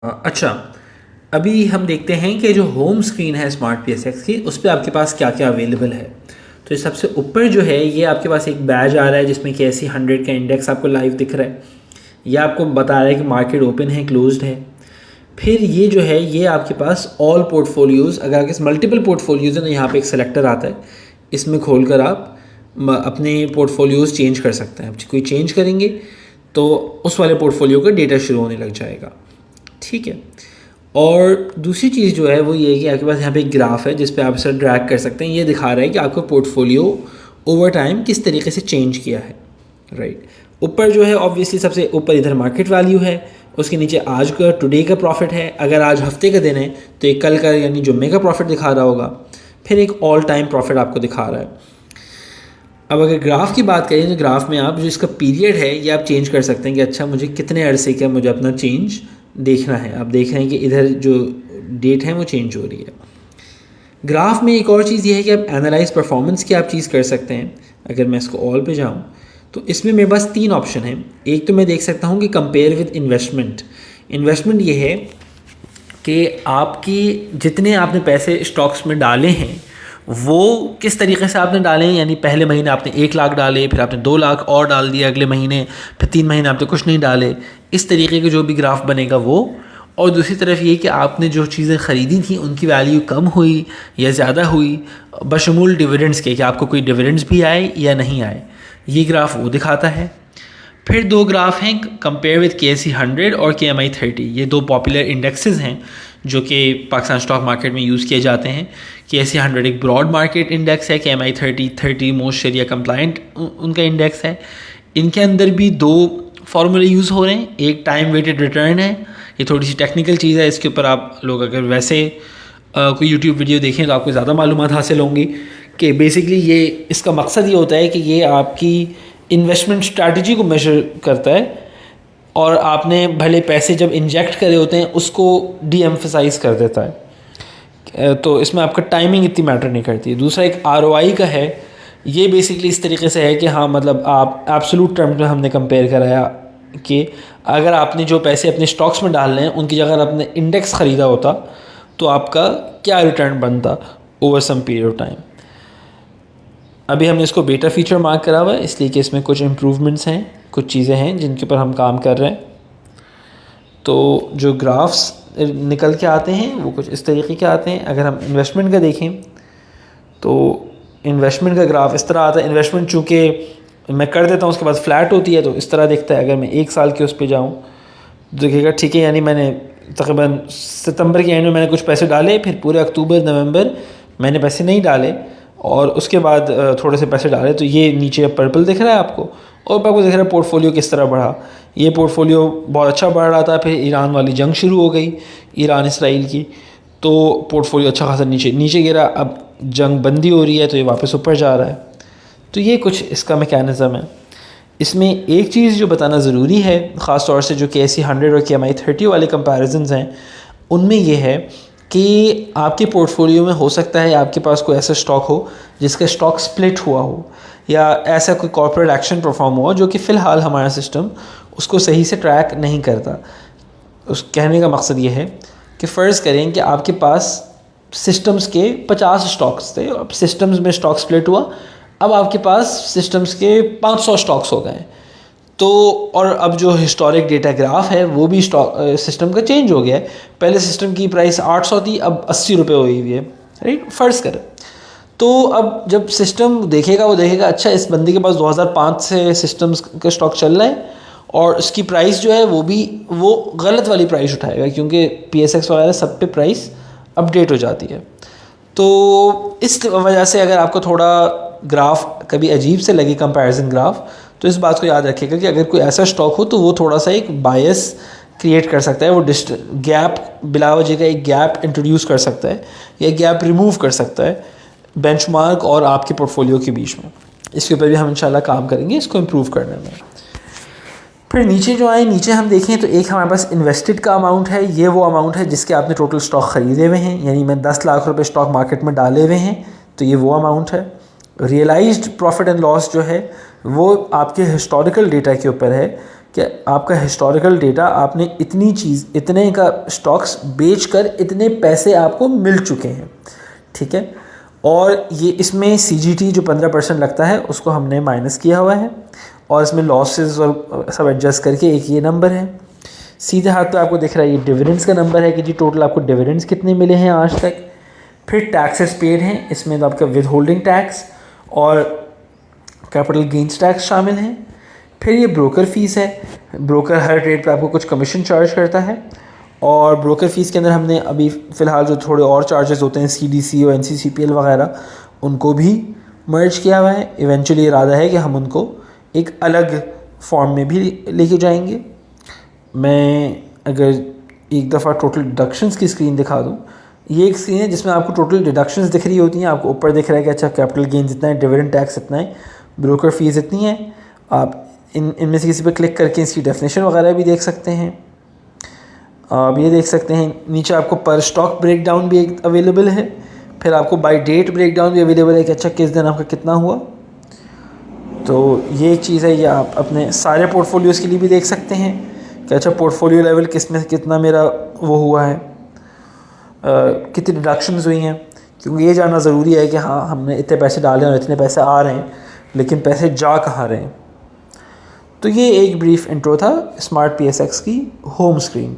अच्छा, अभी हम देखते हैं कि जो होम स्क्रीन है स्मार्ट PSX की, उस पे आपके पास क्या क्या अवेलेबल है। तो ये सबसे ऊपर जो है, ये आपके पास एक बैज आ रहा है जिसमें कि ऐसी 100 का इंडेक्स आपको लाइव दिख रहा है। ये आपको बता रहा है कि मार्केट ओपन है, क्लोज्ड है। फिर ये जो है, ये आपके पास ऑल पोर्टफोलियोज़, अगर आपके मल्टीपल पोर्टफोलियोज़ हैं तो यहाँ पे एक सेलेक्टर आता है। इसमें खोल कर आप अपने पोर्टफोलियोज़ चेंज कर सकते हैं। आप कोई चेंज करेंगे तो उस वाले पोर्टफोलियो का डेटा शुरू होने लग जाएगा। ठीक है। और दूसरी चीज़ जो है वो ये है कि आपके पास यहाँ पे एक ग्राफ है जिस पे आप इसे ड्रैग कर सकते हैं। ये दिखा रहा है कि आपका पोर्टफोलियो ओवर टाइम किस तरीके से चेंज किया है। राइट। ऊपर जो है ऑब्वियसली सबसे ऊपर इधर मार्केट वैल्यू है, उसके नीचे आज का टुडे का प्रॉफिट है। अगर आज हफ्ते का दिन है तो एक कल का यानी जुम्मे का प्रॉफिट दिखा रहा होगा। फिर एक ऑल टाइम प्रॉफिट आपको दिखा रहा है। अब अगर ग्राफ की बात करें तो ग्राफ में आप जो इसका पीरियड है ये आप चेंज कर सकते हैं कि अच्छा मुझे कितने अरसे का मुझे अपना चेंज देखना है। आप देख रहे हैं कि इधर जो डेट है वो चेंज हो रही है। ग्राफ में एक और चीज़ ये है कि आप एनालाइज परफॉर्मेंस की आप चीज़ कर सकते हैं। अगर मैं इसको ऑल पे जाऊँ तो इसमें मेरे पास 3 ऑप्शन हैं। एक तो मैं देख सकता हूँ कि कंपेयर विद इन्वेस्टमेंट। इन्वेस्टमेंट ये है कि आपकी जितने आपने पैसे स्टॉक्स में डाले हैं वो किस तरीके से आपने डाले हैं। यानी पहले महीने आपने 1 लाख डाले, फिर आपने 2 लाख और डाल दिए अगले महीने, फिर 3 महीने आपने कुछ नहीं डाले। इस तरीके के जो भी ग्राफ बनेगा वो। और दूसरी तरफ ये कि आपने जो चीज़ें ख़रीदी थी उनकी वैल्यू कम हुई या ज़्यादा हुई, बशमूल डिविडेंड्स के, कि आपको कोई डिविडेंड्स भी आए या नहीं आए। ये ग्राफ वो दिखाता है। फिर 2 ग्राफ हैं कंपेयर विद KSE 100 और KMI 30। ये 2 पॉपुलर इंडेक्सेस हैं जो कि पाकिस्तान स्टॉक मार्केट में यूज़ किए जाते हैं। KSE 100 एक ब्रॉड मार्केट इंडेक्स है, KMI 30 मोस्ट शरिया कंप्लाइंट उनका इंडेक्स है। इनके अंदर भी 2 फार्मूले यूज़ हो रहे हैं। एक टाइम वेटेड रिटर्न है, ये थोड़ी सी टेक्निकल चीज़ है, इसके ऊपर आप लोग अगर वैसे कोई यूट्यूब वीडियो देखें तो आपको ज़्यादा मालूमात हासिल होंगी। कि बेसिकली ये इसका मकसद ये होता है कि ये आपकी इन्वेस्टमेंट स्ट्रैटेजी को मेजर करता है और आपने भले पैसे जब इंजेक्ट करे होते हैं उसको डी एम्फसाइज कर देता है। तो इसमें आपका टाइमिंग इतनी मैटर नहीं करती। दूसरा एक ROI का है। ये बेसिकली इस तरीके से है कि हाँ मतलब आप एब्सोल्यूट टर्म्स में हमने कंपेयर कराया कि अगर आपने जो पैसे अपने स्टॉक्स में डाल रहे हैं उनकी जगह आपने इंडेक्स ख़रीदा होता तो आपका क्या रिटर्न बनता over some period of time. अभी हमने इसको बेटा फीचर मार्क करा हुआ है इसलिए कि इसमें कुछ इम्प्रूवमेंट्स हैं, कुछ चीज़ें हैं जिनके ऊपर हम काम कर रहे हैं। तो जो ग्राफ्स निकल के आते हैं वो कुछ इस तरीके के आते हैं। अगर हम इन्वेस्टमेंट का देखें तो इन्वेस्टमेंट का ग्राफ इस तरह आता है। इन्वेस्टमेंट चूँकि मैं कर देता हूँ उसके बाद फ्लैट होती है तो इस तरह दिखता है। अगर मैं 1 साल के उस पर जाऊँ तो देखिएगा ठीक है, यानी मैंने तकरीबन सितंबर के एंड में मैंने कुछ पैसे डाले, फिर पूरे अक्टूबर नवंबर मैंने पैसे नहीं डाले और उसके बाद थोड़े से पैसे डाले तो ये नीचे पर्पल दिख रहा है आपको। और आपको दिख रहा है पोर्टफोलियो किस तरह बढ़ा। ये पोर्टफोलियो बहुत अच्छा बढ़ रहा था, फिर ईरान वाली जंग शुरू हो गई, ईरान इसराइल की, तो पोर्टफोलियो अच्छा खासा नीचे नीचे गिरा। अब जंग बंदी हो रही है तो ये वापस ऊपर जा रहा है। तो ये कुछ इसका मैकेनिज़्म है। इसमें एक चीज़ जो बताना ज़रूरी है ख़ास तौर से जो KSE 100 और KMI 30 वाले कंपैरिजन्स हैं उनमें ये है कि आपके पोर्टफोलियो में हो सकता है आपके पास कोई ऐसा स्टॉक हो जिसका स्टॉक स्प्लिट हुआ हो या ऐसा कोई कॉर्पोरेट एक्शन परफॉर्म हुआ जो कि फ़िलहाल हमारा सिस्टम उसको सही से ट्रैक नहीं करता। उस कहने का मकसद ये है कि फ़र्ज़ करें कि आपके पास सिस्टम्स के 50 स्टॉक्स थे, अब सिस्टम्स में स्टॉक स्प्लिट हुआ, अब आपके पास सिस्टम्स के 500 स्टॉक्स हो गए। तो और अब जो हिस्टोरिक डेटा ग्राफ है वो भी स्टॉक सिस्टम का चेंज हो गया है। पहले सिस्टम की प्राइस 800 थी, अब 80 रुपये हुई हुई है। राइट, फ़र्ज़ करें। तो अब जब सिस्टम देखेगा वो देखेगा अच्छा इस बंदी के पास 2005 से सिस्टम्स का स्टॉक चल रहा है और उसकी प्राइस जो है वो गलत वाली प्राइस उठाएगा क्योंकि PSX वगैरह सब पे प्राइस अपडेट हो जाती है। तो इस वजह से अगर आपको थोड़ा ग्राफ कभी अजीब से लगे कंपैरिजन ग्राफ, तो इस बात को याद रखिएगा कि अगर कोई ऐसा स्टॉक हो तो वो थोड़ा सा एक बायस क्रिएट कर सकता है। वो गैप बिला वजह का एक गैप इंट्रोड्यूस कर सकता है या गैप रिमूव कर सकता है बेंचमार्क और आपके पोर्टफोलियो के बीच में। इसके ऊपर भी हम इंशाल्लाह काम करेंगे इसको इम्प्रूव करने में। फिर नीचे जो आए, नीचे हम देखें तो एक हमारे पास इन्वेस्टेड का अमाउंट है। ये वो अमाउंट है जिसके आपने टोटल स्टॉक ख़रीदे हुए हैं, यानी मैं 10 लाख रुपए स्टॉक मार्केट में डाले हुए हैं तो ये वो अमाउंट है। रियलाइज्ड प्रॉफिट एंड लॉस जो है वो आपके हिस्टोरिकल डेटा के ऊपर है कि आपका हिस्टोरिकल डेटा, आपने इतनी चीज़, इतने का स्टॉक्स बेचकर इतने पैसे आपको मिल चुके हैं, ठीक है। और ये इसमें CGT जो 15% लगता है उसको हमने माइनस किया हुआ है, और इसमें लॉसेस और सब एडजस्ट करके एक ये नंबर है। सीधे हाथ पे आपको दिख रहा है ये डिविडेंड्स का नंबर है कि जी टोटल आपको डिविडेंड्स कितने मिले हैं आज तक। फिर टैक्सेस पेड हैं, इसमें तो आपका विद होल्डिंग टैक्स और कैपिटल गेंस टैक्स शामिल हैं। फिर ये ब्रोकर फ़ीस है, ब्रोकर हर ट्रेड पे आपको कुछ कमीशन चार्ज करता है, और ब्रोकर फ़ीस के अंदर हमने अभी फ़िलहाल जो थोड़े और चार्जेस होते हैं CDC और NCCPL वगैरह, उनको भी मर्ज किया हुआ है। इवेंचुअली इरादा है कि हम उनको एक अलग फॉर्म में भी लेके जाएंगे। मैं अगर एक दफ़ा टोटल डिडक्शंस की स्क्रीन दिखा दूँ, ये एक स्क्रीन है जिसमें आपको टोटल डिडक्शंस दिख रही होती हैं। आपको ऊपर दिख रहा है कि अच्छा कैपिटल गेंस इतना है, डिविडेंड टैक्स इतना है, ब्रोकर फ़ीस इतनी है। आप इनमें से किसी पे क्लिक करके इसकी डेफिनेशन वगैरह भी देख सकते हैं। आप ये देख सकते हैं नीचे आपको पर स्टॉक ब्रेक डाउन भी एक अवेलेबल है। फिर आपको बाय डेट ब्रेक डाउन भी अवेलेबल है कि अच्छा किस दिन आपका कितना हुआ। तो ये एक चीज़ है, ये आप अपने सारे पोर्टफोलियोज़ के लिए भी देख सकते हैं कि अच्छा पोर्टफोलियो लेवल किस में कितना मेरा वो हुआ है, कितनी डिडक्शंस हुई हैं। क्योंकि ये जानना ज़रूरी है कि हाँ हमने इतने पैसे डाले और इतने पैसे आ रहे हैं, लेकिन पैसे जा कहाँ रहे हैं। तो ये एक ब्रीफ इंट्रो था स्मार्ट PSX की होम स्क्रीन।